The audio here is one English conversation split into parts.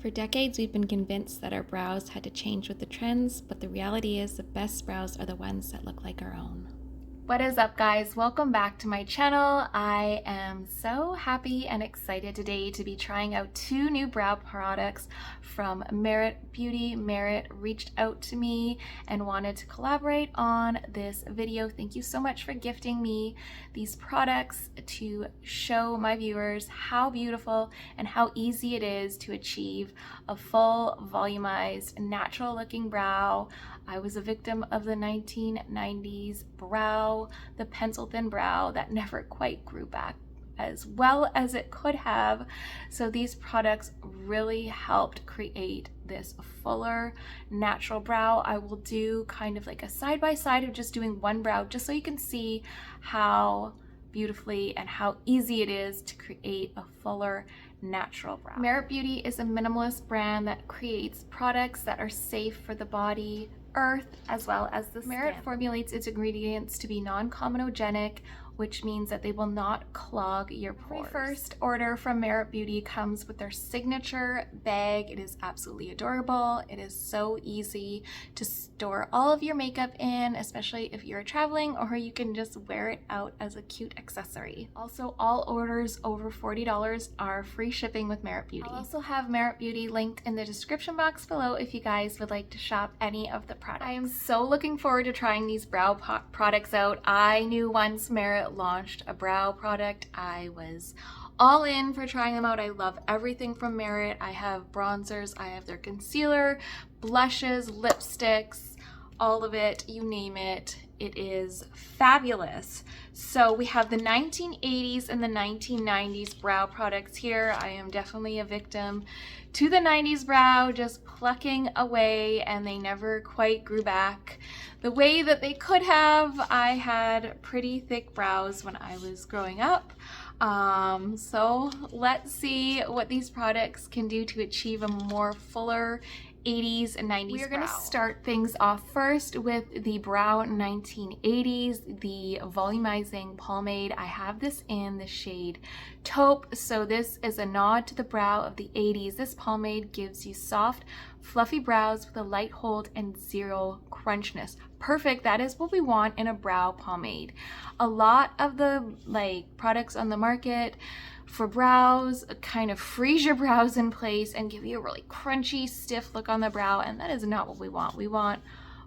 For decades, we've been convinced that our brows had to change with the trends, but the reality is the best brows are the ones that look like our own. What is up, guys? Welcome back to my channel. I am so happy and excited today to be trying out two new brow products from Merit Beauty. Merit reached out to me and wanted to collaborate on this video. Thank you so much for gifting me these products to show my viewers how beautiful and how easy it is to achieve a full, volumized, natural looking brow. I was a victim of the 1990s brow, the pencil thin brow that never quite grew back as well as it could have. So these products really helped create this fuller, natural brow. I will do kind of like a side-by-side of just doing one brow, just so you can see how beautifully and how easy it is to create a fuller, natural brow. Merit Beauty is a minimalist brand that creates products that are safe for the body, earth, as well as the skin. Merit formulates its ingredients to be non-comedogenic, which means that they will not clog your pores. My first order from Merit Beauty comes with their signature bag. It is absolutely adorable. It is so easy to store all of your makeup in, especially if you're traveling, or you can just wear it out as a cute accessory. Also, all orders over $40 are free shipping with Merit Beauty. I'll also have Merit Beauty linked in the description box below if you guys would like to shop any of the products. I am so looking forward to trying these brow products out. I knew once Merit launched a brow product, I was all in for trying them out. I love everything from Merit. I have bronzers, I have their concealer, blushes, lipsticks, all of it, you name it. It is fabulous. So we have the 1980s and the 1990s brow products here. I am definitely a victim to the 90s brow, just plucking away, and they never quite grew back the way that they could have. I had pretty thick brows when I was growing up. So let's see what these products can do to achieve a more fuller 80s and 90s. We are going to start things off first with the Brow 1980s, the volumizing pomade. I have this in the shade taupe, so this is a nod to the brow of the 80s. This pomade gives you soft, fluffy brows with a light hold and zero crunchness. Perfect. That is what we want in a brow pomade. A lot of the products on the market for brows kind of freeze your brows in place and give you a really crunchy, stiff look on the brow, and that is not what we want. We want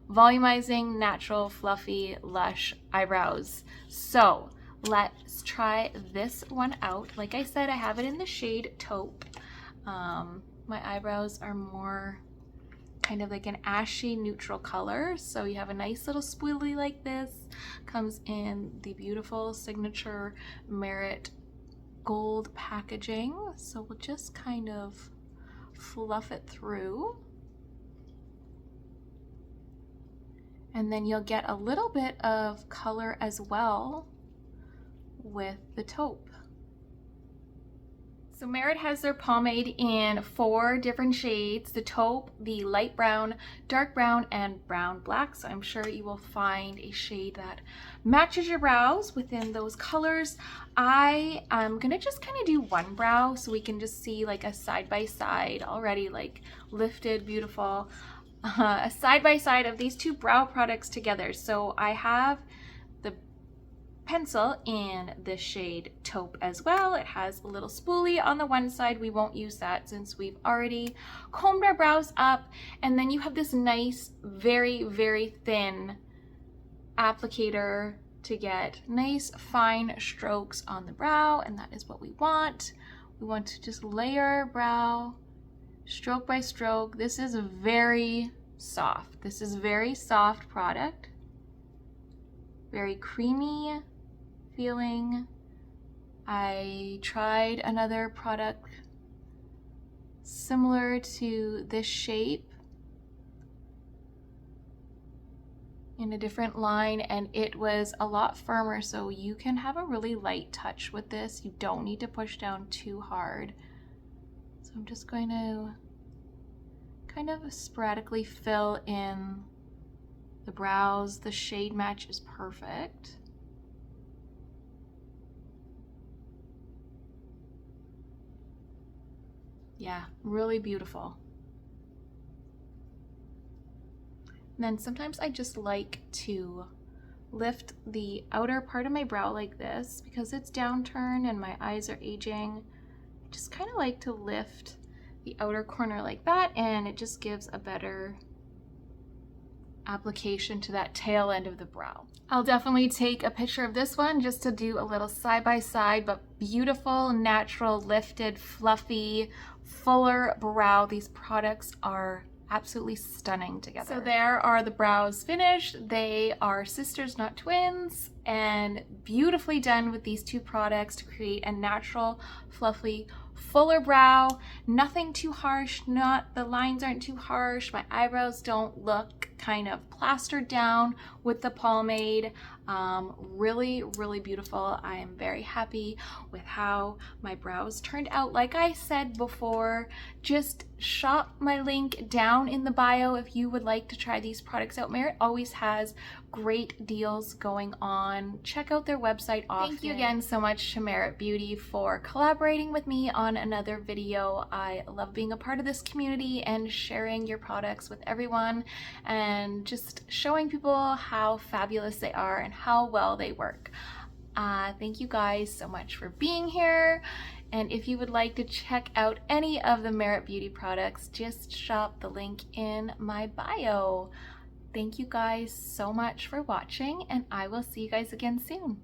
volumizing, natural, fluffy, lush eyebrows. So let's try this one out. Like I said, I have it in the shade taupe. My eyebrows are more kind of like an ashy neutral color, so you have a nice little spoolie like this. Comes in the beautiful signature Merit gold packaging, so we'll just kind of fluff it through, and then you'll get a little bit of color as well with the taupe. So Merit has their pomade in 4 different shades: the taupe, the light brown, dark brown, and brown black. So I'm sure you will find a shade that matches your brows within those colors. I am gonna just kind of do one brow so we can just see like a side-by-side already, like lifted, beautiful, a side-by-side of these two brow products together. So I have the pencil in the shade taupe as well. It has a little spoolie on the one side. We won't use that since we've already combed our brows up. And then you have this nice, very, very thin applicator to get nice fine strokes on the brow, and that is what we want. We want to just layer brow stroke by stroke. This is very soft. This is very soft product. Very creamy feeling. I tried another product similar to this shape in a different line, and it was a lot firmer, so you can have a really light touch with this. You don't need to push down too hard. So I'm just going to kind of sporadically fill in the brows. The shade match is perfect. Yeah, really beautiful. And then sometimes I just like to lift the outer part of my brow like this because it's downturned and my eyes are aging. I just kind of like to lift the outer corner like that, and it just gives a better application to that tail end of the brow. I'll definitely take a picture of this one just to do a little side by side, but beautiful, natural, lifted, fluffy, fuller brow. These products are absolutely stunning together. So there are the brows finished. They are sisters, not twins, and beautifully done with these two products to create a natural, fluffy, fuller brow. Nothing too harsh, the lines aren't too harsh. My eyebrows don't look kind of plastered down with the pomade. Really, really beautiful. I am very happy with how my brows turned out. Like I said before, just shop my link down in the bio if you would like to try these products out. Merit always has great deals going on. Check out their website often. Thank you again so much to Merit Beauty for collaborating with me on another video. I love being a part of this community and sharing your products with everyone and just showing people how fabulous they are and how well they work. Thank you guys so much for being here. And if you would like to check out any of the Merit Beauty products, just shop the link in my bio. Thank you guys so much for watching, and I will see you guys again soon.